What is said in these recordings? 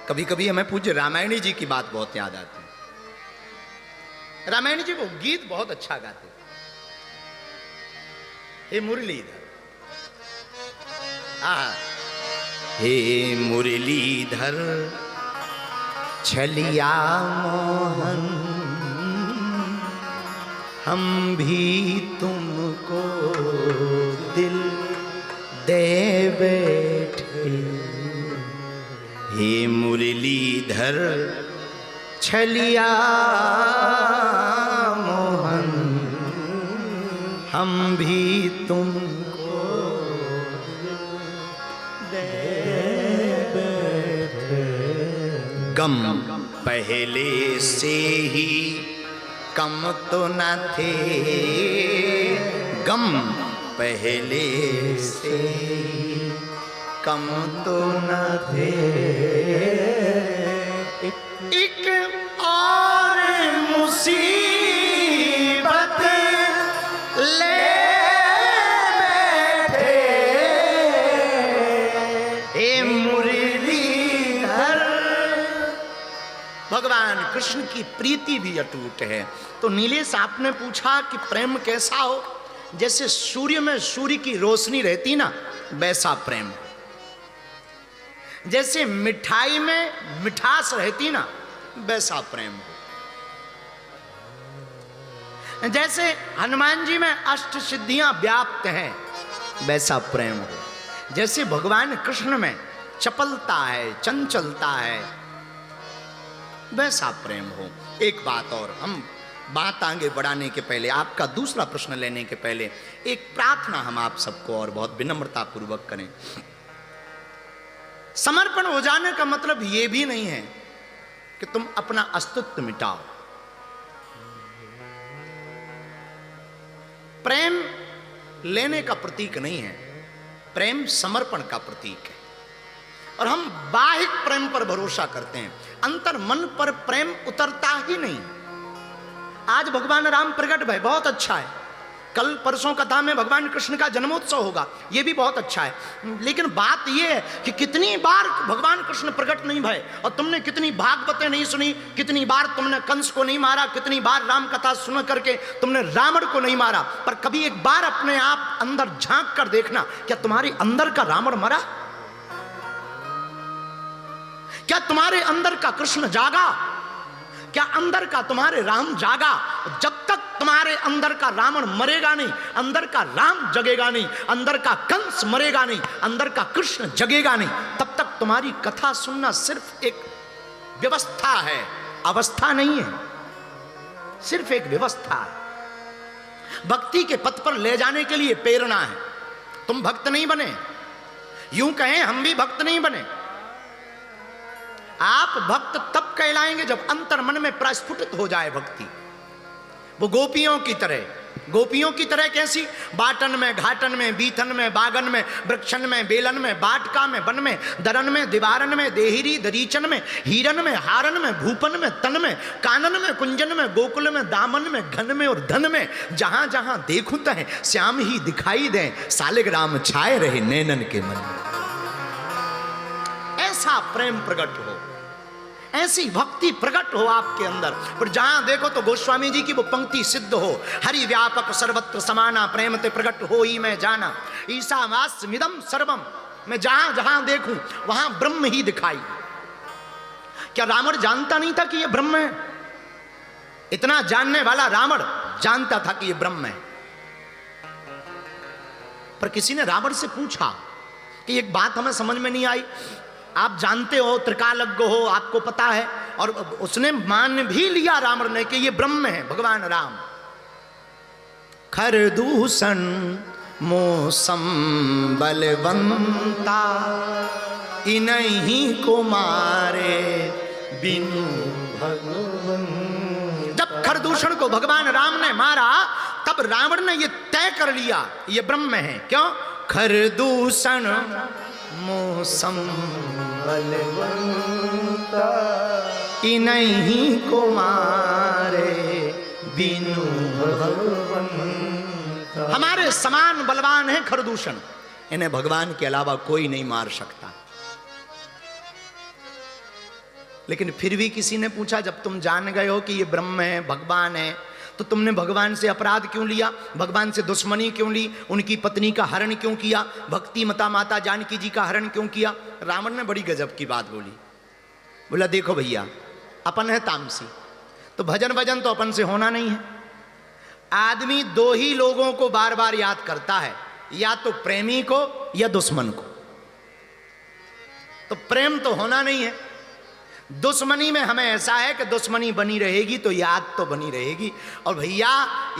कभी कभी हमें पूज्य रामायणी जी की बात बहुत याद आती है। रामायणी जी वो गीत बहुत अच्छा गाते। हे मुरलीधर, हे मुरलीधर छलिया मोहन, हम भी तुमको दिल दे बैठे। हे मुरलीधर छलिया मोहन, हम भी तुमको दे बैठे। गम पहले से ही कम तो न थे, गम पहले से कम तो न थे। एक और मुसीबत ले बैठे। हे मुरलीधर, भगवान कृष्ण की प्रीति भी अटूट है। तो नीलेश आपने पूछा कि प्रेम कैसा हो? जैसे सूर्य में सूर्य की रोशनी रहती ना, वैसा प्रेम। जैसे मिठाई में मिठास रहती ना, वैसा प्रेम हो। जैसे हनुमान जी में अष्ट सिद्धियां व्याप्त हैं, वैसा प्रेम हो। जैसे भगवान कृष्ण में चपलता है, चंचलता है, वैसा प्रेम हो। एक बात और, हम बात आगे बढ़ाने के पहले, आपका दूसरा प्रश्न लेने के पहले एक प्रार्थना हम आप सबको और बहुत विनम्रता पूर्वक करें। समर्पण हो जाने का मतलब यह भी नहीं है कि तुम अपना अस्तित्व मिटाओ। प्रेम लेने का प्रतीक नहीं है, प्रेम समर्पण का प्रतीक है। और हम बाह्य प्रेम पर भरोसा करते हैं, अंतर मन पर प्रेम उतरता ही नहीं। आज भगवान राम प्रकट भय, बहुत अच्छा है। कल परसों कथा में भगवान कृष्ण का जन्मोत्सव होगा, यह भी बहुत अच्छा है। लेकिन बात यह है कि कितनी बार भगवान कृष्ण प्रकट नहीं भय, और तुमने कितनी भागवतें नहीं सुनी, कितनी बार तुमने कंस को नहीं मारा, कितनी बार राम कथा सुन करके तुमने रावण को नहीं मारा। पर कभी एक बार अपने आप अंदर झांक कर देखना, क्या तुम्हारे अंदर का रावण मरा? क्या तुम्हारे अंदर का कृष्ण जागा? क्या अंदर का तुम्हारे राम जागा? जब तक तुम्हारे अंदर का रावण मरेगा नहीं, अंदर का राम जगेगा नहीं, अंदर का कंस मरेगा नहीं, अंदर का कृष्ण जगेगा नहीं, तब तक तुम्हारी कथा सुनना सिर्फ एक व्यवस्था है, अवस्था नहीं है। सिर्फ एक व्यवस्था है, भक्ति के पथ पर ले जाने के लिए प्रेरणा है। तुम भक्त नहीं बने, यूं कहें हम भी भक्त नहीं बने। आप भक्त तब कहलाएंगे जब अंतर मन में प्रस्फुटित हो जाए भक्ति। वो गोपियों की तरह, गोपियों की तरह कैसी? बाटन में, घाटन में, बीथन में, बागन में, वृक्षन में, बेलन में, बाटका में, वन में, दरन में, दीवारन में, देहिरी दरीचन में, हीरन में, हारन में, भूपन में, तन में, कानन में, कुंजन में, गोकुल में, दामन में, घन में और धन में, जहां जहां देखूं तह श्याम ही दिखाई दे, सालिग्राम छाए रहे नैनन के मन में। ऐसा प्रेम प्रकट हो, ऐसी भक्ति प्रकट हो आपके अंदर। पर जहां देखो तो गोस्वामी जी की वो पंक्ति सिद्ध हो, हरि व्यापक सर्वत्र समाना, प्रेम ते प्रकट हो ही मैं जाना, ईशावास्यमिदं सर्वम। मैं जहां जहां देखूं वहां ब्रह्म ही दिखाई। क्या रावण जानता नहीं था कि ये ब्रह्म है? इतना जानने वाला रावण जानता था कि ये ब्रह्म है। पर किसी ने रावण से पूछा कि एक बात हमें समझ में नहीं आई, आप जानते हो, त्रिकालज्ञ हो, आपको पता है, और उसने मान भी लिया रावण ने कि ये ब्रह्म है भगवान राम। खरदूषण मोसम बलवंता, इन्हीं को मारे बिनु भगवन। जब खरदूषण को भगवान राम ने मारा, तब रावण ने ये तय कर लिया ये ब्रह्म है। क्यों? खरदूषण मोसम बलवंता, इन्हीं को मारे बिनु भगवंता। हमारे समान बलवान है खरदूषण, इन्हें भगवान के अलावा कोई नहीं मार सकता। लेकिन फिर भी किसी ने पूछा, जब तुम जान गए हो कि ये ब्रह्म है, भगवान है, तो तुमने भगवान से अपराध क्यों लिया, भगवान से दुश्मनी क्यों ली, उनकी पत्नी का हरण क्यों किया, भक्ति माता जानकी जी का हरण क्यों किया? रावण ने बड़ी गजब की बात बोली। बोला देखो भैया, अपन है तामसी, तो भजन भजन तो अपन से होना नहीं है। आदमी दो ही लोगों को बार बार याद करता है, या तो प्रेमी को या दुश्मन को। तो प्रेम तो होना नहीं है। दुश्मनी में हमें ऐसा है कि दुश्मनी बनी रहेगी तो याद तो बनी रहेगी। और भैया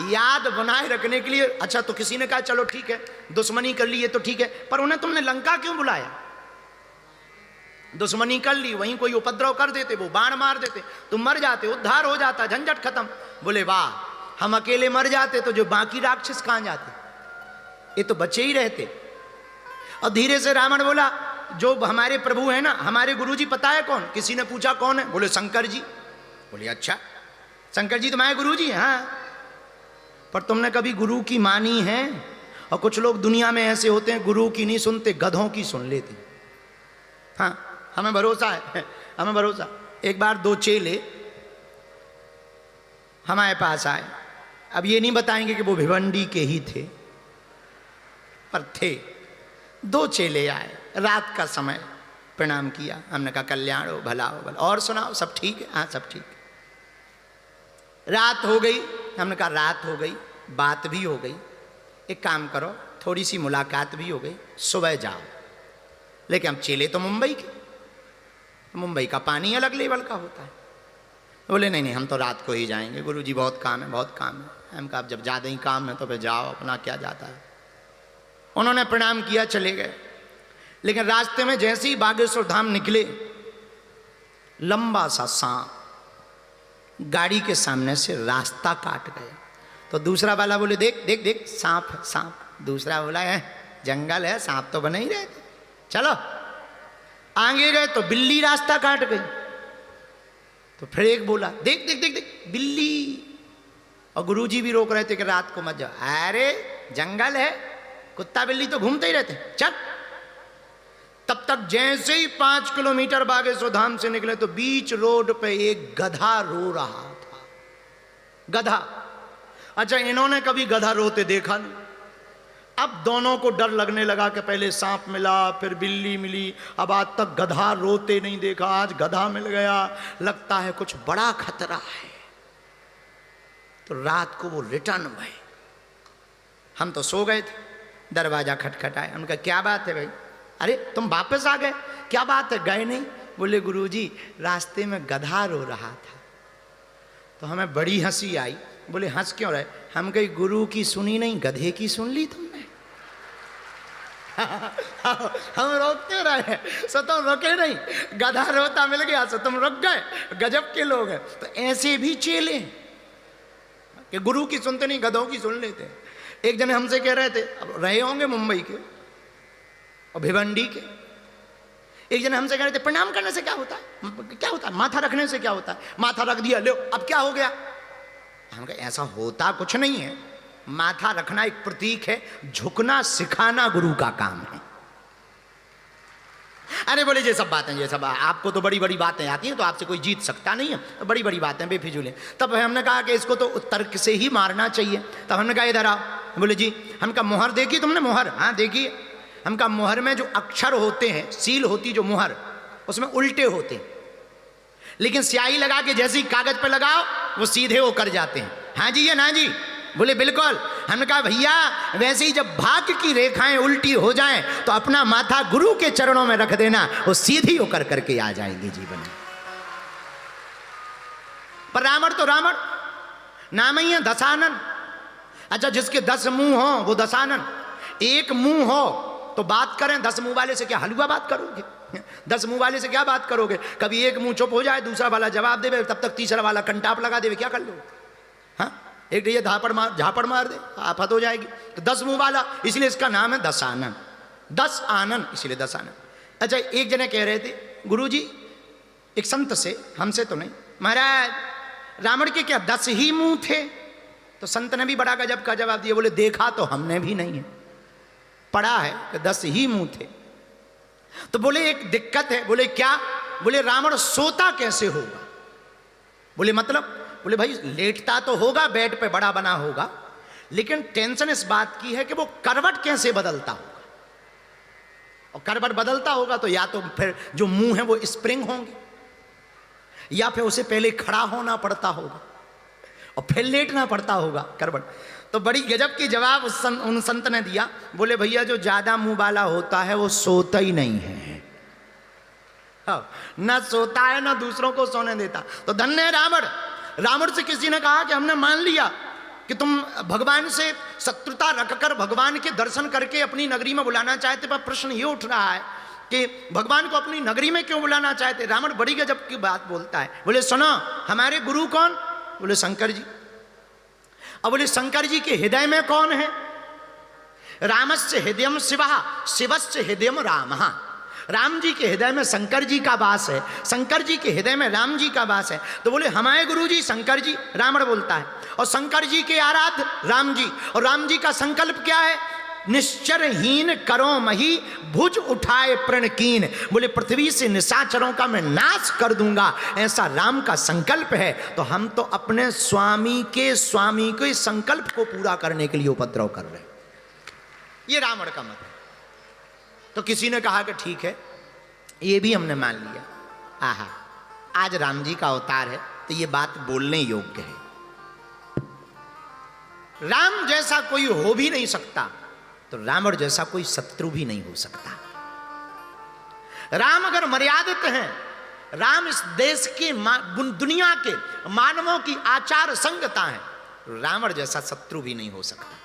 याद बनाए रखने के लिए, अच्छा तो किसी ने कहा चलो ठीक है दुश्मनी कर ली, ये तो ठीक है, पर उन्हें तुमने लंका क्यों बुलाया? दुश्मनी कर ली, वहीं कोई उपद्रव कर देते, वो बाण मार देते, तुम मर जाते, उद्धार हो जाता, झंझट खत्म। बोले वाह, हम अकेले मर जाते तो जो बाकी राक्षस कहां जाते, ये तो बचे ही रहते। और धीरे से रावण बोला, जो हमारे प्रभु है ना, हमारे गुरुजी पता है कौन? किसी ने पूछा कौन है? बोले शंकर जी। बोले अच्छा, शंकर जी तुम्हारे गुरुजी हैं? हाँ, पर तुमने कभी गुरु की मानी है? और कुछ लोग दुनिया में ऐसे होते हैं, गुरु की नहीं सुनते, गधों की सुन लेते। हाँ, हमें भरोसा है, हमें भरोसा। एक बार दो चेले हमारे पास आए, अब ये नहीं बताएंगे कि वो भिवंडी के ही थे, पर थे। दो चेले आए, रात का समय, प्रणाम किया, हमने कहा कल्याण हो, भला हो, भला, और सुनाओ सब ठीक है? हाँ सब ठीक। रात हो गई, हमने कहा रात हो गई, बात भी हो गई, एक काम करो, थोड़ी सी मुलाकात भी हो गई, सुबह जाओ। लेकिन हम चेले तो मुंबई के, मुंबई का पानी अलग लेवल का होता है। बोले नहीं नहीं, हम तो रात को ही जाएंगे, गुरुजी बहुत काम है, बहुत काम है। हम कहा जब ज़्यादा ही काम है तो फिर जाओ, अपना क्या जाता है। उन्होंने प्रणाम किया, चले गए। लेकिन रास्ते में जैसे ही बागेश्वर धाम निकले, लंबा सा सांप गाड़ी के सामने से रास्ता काट गया। तो दूसरा वाला बोले देख देख देख, सांप है सांप। दूसरा बोला है जंगल है, सांप तो बने ही रहे थे, चलो। आगे गए तो बिल्ली रास्ता काट गई। तो फिर एक बोला देख देख देख देख बिल्ली। और गुरुजी भी रोक रहे थे कि रात को मत जाओ। अरे जंगल है, कुत्ता बिल्ली तो घूमते ही रहते, चल। तब तक जैसे ही 5 किलोमीटर बागेश्वर धाम से निकले तो बीच रोड पे एक गधा रो रहा था। गधा, अच्छा इन्होंने कभी गधा रोते देखा नहीं। अब दोनों को डर लगने लगा कि पहले सांप मिला, फिर बिल्ली मिली, अब आज तक गधा रोते नहीं देखा, आज गधा मिल गया, लगता है कुछ बड़ा खतरा है। तो रात को वो रिटर्न हुए। हम तो सो गए थे, दरवाजा खटखटाए, उनका क्या बात है भाई? अरे तुम वापस आ गए, क्या बात है, गए नहीं? बोले गुरुजी रास्ते में गधा रो रहा था। तो हमें बड़ी हंसी आई। बोले हंस क्यों रहे? हम कहीं गुरु की सुनी नहीं, गधे की सुन ली तुमने। हम रोकते रहे, सो तुम रुके नहीं, गधा रोता मिल गया सो तुम रुक गए, गजब के लोग हैं। तो ऐसे भी चेले कि गुरु की सुनते नहीं, गधों की सुन लेते। एक जने हमसे कह रहे थे, अब रहे होंगे मुंबई के और भिवंडी के, एक जने हमसे कह रहे थे प्रणाम करने से क्या होता है? क्या होता है? माथा रखने से क्या होता है? माथा रख दिया, लो अब क्या हो गया? हम कहे ऐसा होता कुछ नहीं है, माथा रखना एक प्रतीक है, झुकना सिखाना गुरु का काम है। अरे बोले ये सब बातें, ये सब आपको तो बड़ी बड़ी बातें आती हैं, तो आपसे कोई जीत सकता नहीं है, तो बड़ी बड़ी बातें बेफिजूल हैं। तब हमने कहा कि इसको तो तर्क से ही मारना चाहिए। तब हमने कहा इधर आओ। बोले जी, हम कहा मुहर देखी तुमने? मुहर हाँ देखी। हम कहा मुहर में जो अक्षर होते हैं, सील होती जो मुहर, उसमें उल्टे होते हैं, लेकिन स्याही लगा के जैसे ही कागज पे लगाओ वो सीधे होकर जाते हैं। हाँ जी या ना जी? बोले बिल्कुल। हमने कहा भैया वैसे ही जब भाग्य की रेखाएं उल्टी हो जाएं तो अपना माथा गुरु के चरणों में रख देना, वो सीधी होकर करके आ जाएंगे जीवन में। पर रावण तो रावण, नाम ही है दशानन। अच्छा जिसके 10 मुंह हो वो दशानन, एक मुंह हो तो बात करें, 10 मुंह वाले से क्या हलवा बात करोगे? 10 मुंह वाले से क्या बात करोगे? कभी एक मुंह चुप हो जाए, दूसरा वाला जवाब देवे, तब तक तीसरा वाला कंटाप लगा देवे, क्या कर लो? हाँ, एक ये झापड़ मार दे, आफत हो जाएगी। तो 10 मुंह वाला, इसलिए इसका नाम है दशानन। 10 आनन, इसलिए दशानन। अच्छा एक जने कह रहे थे गुरुजी एक संत से, हमसे तो नहीं, महाराज रावण के क्या 10 ही मुंह थे? तो संत ने भी बड़ा गजब का जवाब दिया। बोले देखा तो हमने भी नहीं है, पढ़ा है कि 10 ही मुंह थे। तो बोले एक दिक्कत है। बोले क्या? बोले रावण सोता कैसे होगा? बोले मतलब? बोले भाई लेटता तो होगा, बेड पे बड़ा बना होगा, लेकिन टेंशन इस बात की है कि वो करवट कैसे बदलता होगा। और करवट बदलता होगा तो या तो फिर जो मुंह है वो स्प्रिंग होंगे, या फिर उसे पहले खड़ा होना पड़ता होगा और फिर लेटना पड़ता होगा करवट। तो बड़ी गजब की जवाब उन संत ने दिया। बोले भैया जो ज्यादा मुंह वाला होता है वो सोता ही नहीं है, ना सोता है ना दूसरों को सोने देता। तो धन्य है रावण। रावण से किसी ने कहा कि हमने मान लिया कि तुम भगवान से शत्रुता रखकर भगवान के दर्शन करके अपनी नगरी में बुलाना चाहते, पर प्रश्न ये उठ रहा है कि भगवान को अपनी नगरी में क्यों बुलाना चाहते? रावण बड़ी गजब की बात बोलता है। बोले सुनो, हमारे गुरु कौन? बोले शंकर जी। अब बोले शंकर जी के हृदय में कौन है? रामस्य हृदयम शिवः, शिवस्य हृदयम रामः। राम जी के हृदय में शंकर जी का वास है, शंकर जी के हृदय में राम जी का वास है। तो बोले हमारे गुरु जी शंकर जी। रावण बोलता है और शंकर जी के आराध्य राम जी, और राम जी का संकल्प क्या है? निश्चरहीन करो मही, भुज उठाए प्रणकीन। बोले पृथ्वी से निशाचरों का मैं नाश कर दूंगा, ऐसा राम का संकल्प है। तो हम तो अपने स्वामी के संकल्प को पूरा करने के लिए उपद्रव कर रहे हैं। ये रावण का मत है। तो किसी ने कहा कि ठीक है, ये भी हमने मान लिया। आहा, आज राम जी का अवतार है तो ये बात बोलने योग्य है। राम जैसा कोई हो भी नहीं सकता, तो रावण जैसा कोई शत्रु भी नहीं हो सकता। राम अगर मर्यादित हैं, राम इस देश के दुनिया के मानवों की आचार संगता है, रावण जैसा शत्रु भी नहीं हो सकता।